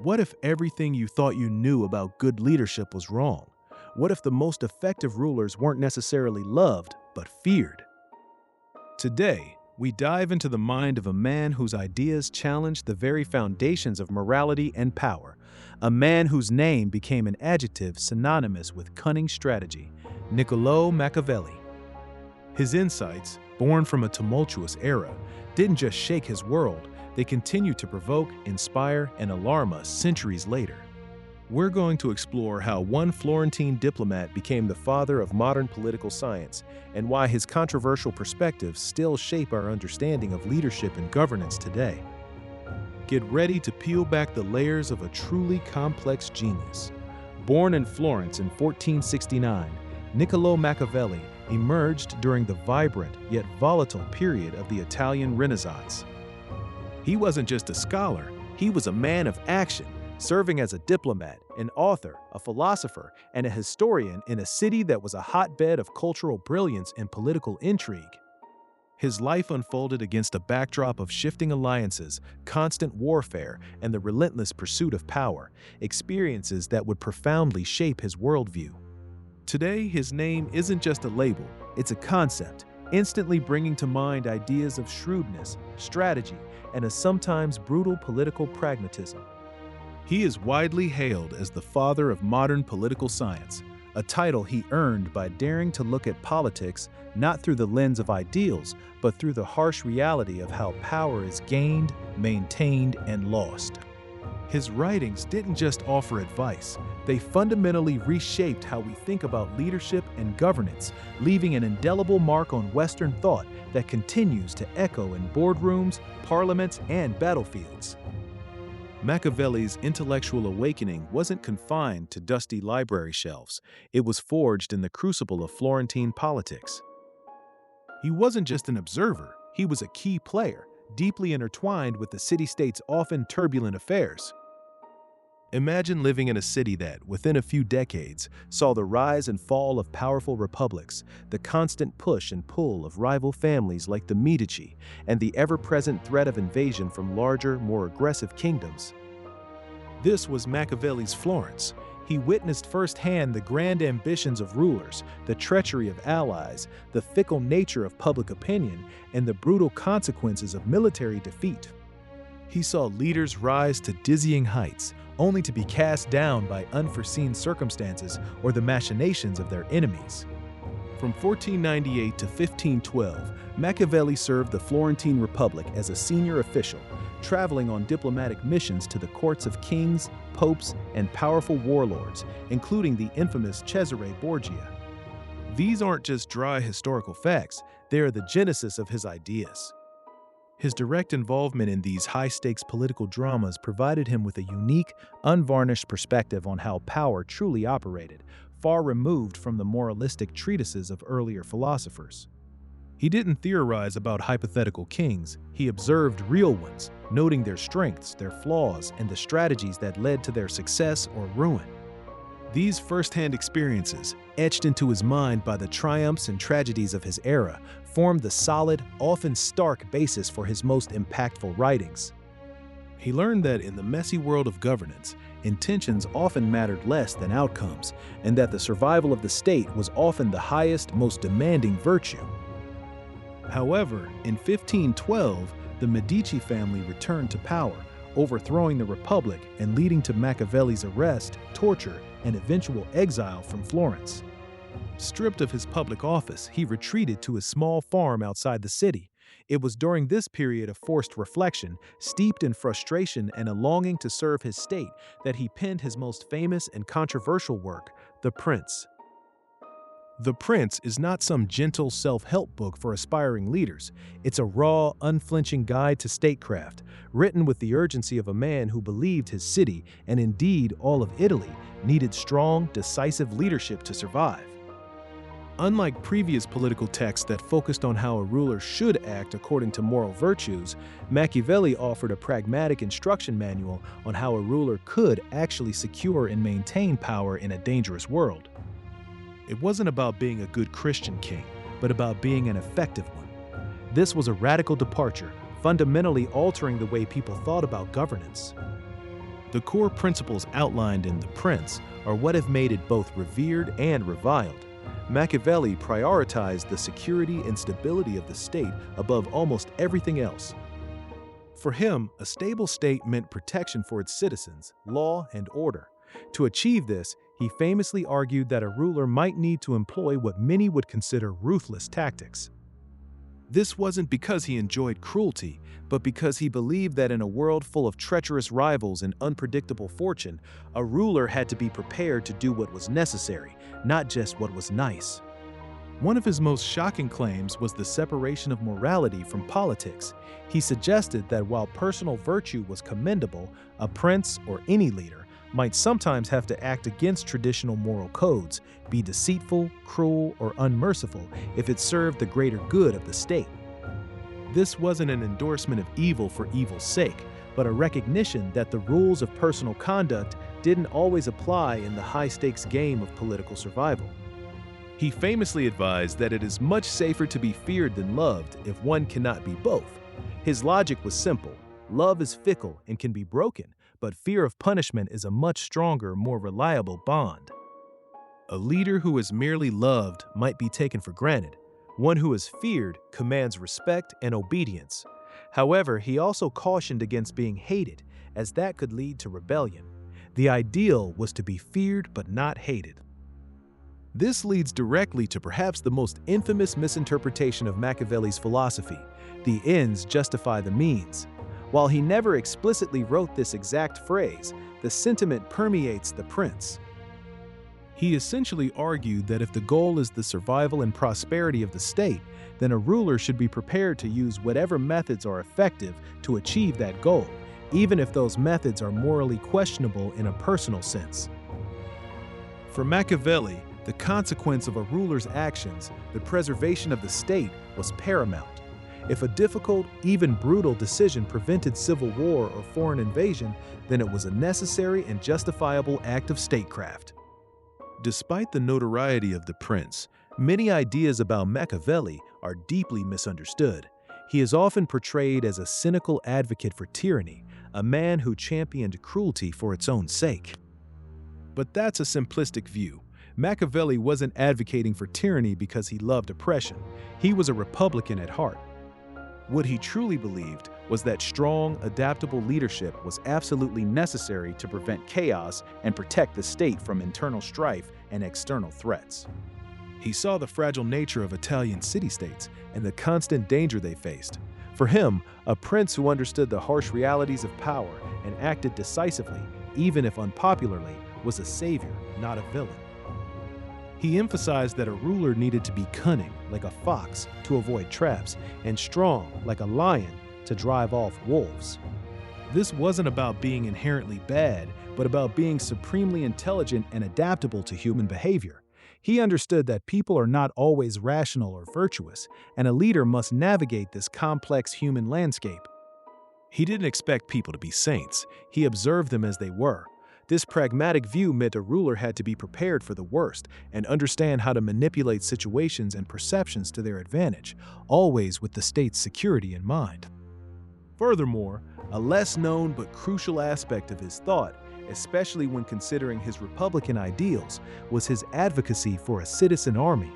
What if everything you thought you knew about good leadership was wrong? What if the most effective rulers weren't necessarily loved, but feared? Today, we dive into the mind of a man whose ideas challenged the very foundations of morality and power, a man whose name became an adjective synonymous with cunning strategy, Niccolò Machiavelli. His insights, born from a tumultuous era, didn't just shake his world, they continue to provoke, inspire, and alarm us centuries later. We're going to explore how one Florentine diplomat became the father of modern political science and why his controversial perspectives still shape our understanding of leadership and governance today. Get ready to peel back the layers of a truly complex genius. Born in Florence in 1469, Niccolò Machiavelli emerged during the vibrant yet volatile period of the Italian Renaissance. He wasn't just a scholar, he was a man of action, serving as a diplomat, an author, a philosopher, and a historian in a city that was a hotbed of cultural brilliance and political intrigue. His life unfolded against a backdrop of shifting alliances, constant warfare, and the relentless pursuit of power, experiences that would profoundly shape his worldview. Today, his name isn't just a label, it's a concept, instantly bringing to mind ideas of shrewdness, strategy, and a sometimes brutal political pragmatism. He is widely hailed as the father of modern political science, a title he earned by daring to look at politics not through the lens of ideals, but through the harsh reality of how power is gained, maintained, and lost. His writings didn't just offer advice, they fundamentally reshaped how we think about leadership and governance, leaving an indelible mark on Western thought that continues to echo in boardrooms, parliaments, and battlefields. Machiavelli's intellectual awakening wasn't confined to dusty library shelves, it was forged in the crucible of Florentine politics. He wasn't just an observer, he was a key player, deeply intertwined with the city-state's often turbulent affairs. Imagine living in a city that, within a few decades, saw the rise and fall of powerful republics, the constant push and pull of rival families like the Medici, and the ever-present threat of invasion from larger, more aggressive kingdoms. This was Machiavelli's Florence. He witnessed firsthand the grand ambitions of rulers, the treachery of allies, the fickle nature of public opinion, and the brutal consequences of military defeat. He saw leaders rise to dizzying heights, only to be cast down by unforeseen circumstances or the machinations of their enemies. From 1498 to 1512, Machiavelli served the Florentine Republic as a senior official, traveling on diplomatic missions to the courts of kings, popes, and powerful warlords, including the infamous Cesare Borgia. These aren't just dry historical facts, they are the genesis of his ideas. His direct involvement in these high-stakes political dramas provided him with a unique, unvarnished perspective on how power truly operated, far removed from the moralistic treatises of earlier philosophers. He didn't theorize about hypothetical kings, he observed real ones, noting their strengths, their flaws, and the strategies that led to their success or ruin. These first-hand experiences, etched into his mind by the triumphs and tragedies of his era, formed the solid, often stark basis for his most impactful writings. He learned that in the messy world of governance, intentions often mattered less than outcomes, and that the survival of the state was often the highest, most demanding virtue. However, in 1512, the Medici family returned to power, overthrowing the Republic and leading to Machiavelli's arrest, torture, and eventual exile from Florence. Stripped of his public office, he retreated to his small farm outside the city. It was during this period of forced reflection, steeped in frustration and a longing to serve his state, that he penned his most famous and controversial work, The Prince. The Prince is not some gentle self-help book for aspiring leaders. It's a raw, unflinching guide to statecraft, written with the urgency of a man who believed his city, and indeed all of Italy, needed strong, decisive leadership to survive. Unlike previous political texts that focused on how a ruler should act according to moral virtues, Machiavelli offered a pragmatic instruction manual on how a ruler could actually secure and maintain power in a dangerous world. It wasn't about being a good Christian king, but about being an effective one. This was a radical departure, fundamentally altering the way people thought about governance. The core principles outlined in The Prince are what have made it both revered and reviled. Machiavelli prioritized the security and stability of the state above almost everything else. For him, a stable state meant protection for its citizens, law, and order. To achieve this, he famously argued that a ruler might need to employ what many would consider ruthless tactics. This wasn't because he enjoyed cruelty, but because he believed that in a world full of treacherous rivals and unpredictable fortune, a ruler had to be prepared to do what was necessary, not just what was nice. One of his most shocking claims was the separation of morality from politics. He suggested that while personal virtue was commendable, a prince or any leader might sometimes have to act against traditional moral codes, be deceitful, cruel, or unmerciful if it served the greater good of the state. This wasn't an endorsement of evil for evil's sake, but a recognition that the rules of personal conduct didn't always apply in the high-stakes game of political survival. He famously advised that it is much safer to be feared than loved if one cannot be both. His logic was simple. Love is fickle and can be broken, but fear of punishment is a much stronger, more reliable bond. A leader who is merely loved might be taken for granted. One who is feared commands respect and obedience. However, he also cautioned against being hated, as that could lead to rebellion. The ideal was to be feared but not hated. This leads directly to perhaps the most infamous misinterpretation of Machiavelli's philosophy: the ends justify the means. While he never explicitly wrote this exact phrase, the sentiment permeates The Prince. He essentially argued that if the goal is the survival and prosperity of the state, then a ruler should be prepared to use whatever methods are effective to achieve that goal, even if those methods are morally questionable in a personal sense. For Machiavelli, the consequence of a ruler's actions, the preservation of the state, was paramount. If a difficult, even brutal decision prevented civil war or foreign invasion, then it was a necessary and justifiable act of statecraft. Despite the notoriety of The Prince, many ideas about Machiavelli are deeply misunderstood. He is often portrayed as a cynical advocate for tyranny, a man who championed cruelty for its own sake. But that's a simplistic view. Machiavelli wasn't advocating for tyranny because he loved oppression. He was a Republican at heart. What he truly believed was that strong, adaptable leadership was absolutely necessary to prevent chaos and protect the state from internal strife and external threats. He saw the fragile nature of Italian city-states and the constant danger they faced. For him, a prince who understood the harsh realities of power and acted decisively, even if unpopularly, was a savior, not a villain. He emphasized that a ruler needed to be cunning, like a fox, to avoid traps, and strong, like a lion, to drive off wolves. This wasn't about being inherently bad, but about being supremely intelligent and adaptable to human behavior. He understood that people are not always rational or virtuous, and a leader must navigate this complex human landscape. He didn't expect people to be saints. He observed them as they were. This pragmatic view meant a ruler had to be prepared for the worst and understand how to manipulate situations and perceptions to their advantage, always with the state's security in mind. Furthermore, a less known but crucial aspect of his thought, especially when considering his Republican ideals, was his advocacy for a citizen army.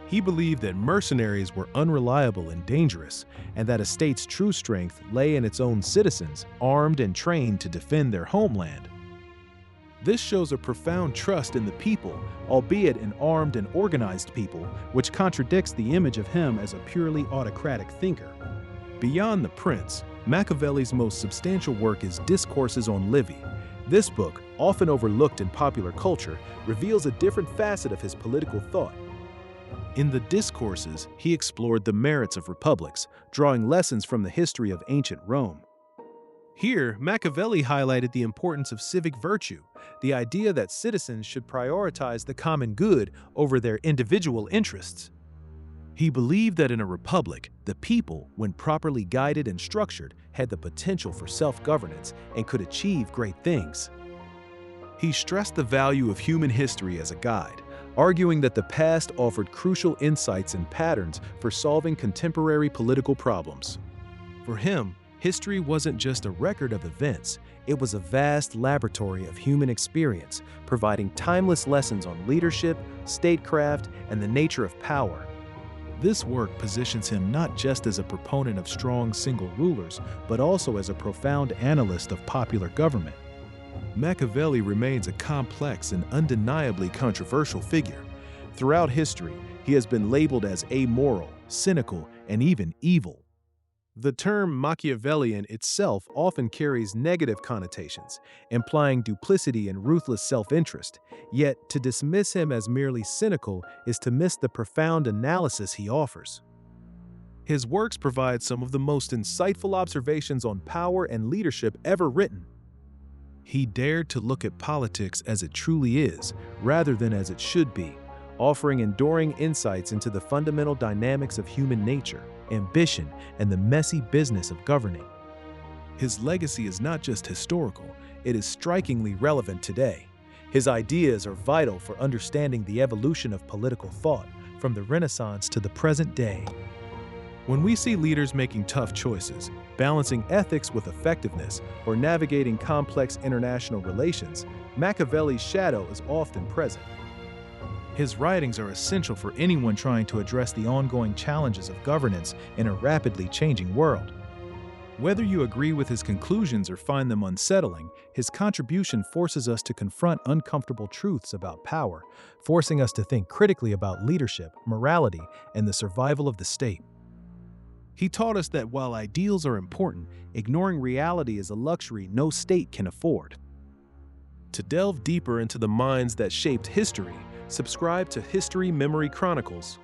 He believed that mercenaries were unreliable and dangerous, and that a state's true strength lay in its own citizens, armed and trained to defend their homeland. This shows a profound trust in the people, albeit an armed and organized people, which contradicts the image of him as a purely autocratic thinker. Beyond The Prince, Machiavelli's most substantial work is Discourses on Livy. This book, often overlooked in popular culture, reveals a different facet of his political thought. In the Discourses, he explored the merits of republics, drawing lessons from the history of ancient Rome. Here, Machiavelli highlighted the importance of civic virtue, the idea that citizens should prioritize the common good over their individual interests. He believed that in a republic, the people, when properly guided and structured, had the potential for self-governance and could achieve great things. He stressed the value of human history as a guide, arguing that the past offered crucial insights and patterns for solving contemporary political problems. For him, history wasn't just a record of events, It was a vast laboratory of human experience, providing timeless lessons on leadership, statecraft, and the nature of power. This work positions him not just as a proponent of strong single rulers, but also as a profound analyst of popular government. Machiavelli remains a complex and undeniably controversial figure. Throughout history, he has been labeled as amoral, cynical, and even evil. The term Machiavellian itself often carries negative connotations, implying duplicity and ruthless self-interest. Yet, to dismiss him as merely cynical is to miss the profound analysis he offers. His works provide some of the most insightful observations on power and leadership ever written. He dared to look at politics as it truly is, rather than as it should be, offering enduring insights into the fundamental dynamics of human nature, ambition, and the messy business of governing. His legacy is not just historical, it is strikingly relevant today. His ideas are vital for understanding the evolution of political thought, from the Renaissance to the present day. When we see leaders making tough choices, balancing ethics with effectiveness, or navigating complex international relations, Machiavelli's shadow is often present. His writings are essential for anyone trying to address the ongoing challenges of governance in a rapidly changing world. Whether you agree with his conclusions or find them unsettling, his contribution forces us to confront uncomfortable truths about power, forcing us to think critically about leadership, morality, and the survival of the state. He taught us that while ideals are important, ignoring reality is a luxury no state can afford. To delve deeper into the minds that shaped history, subscribe to History Memory Chronicles.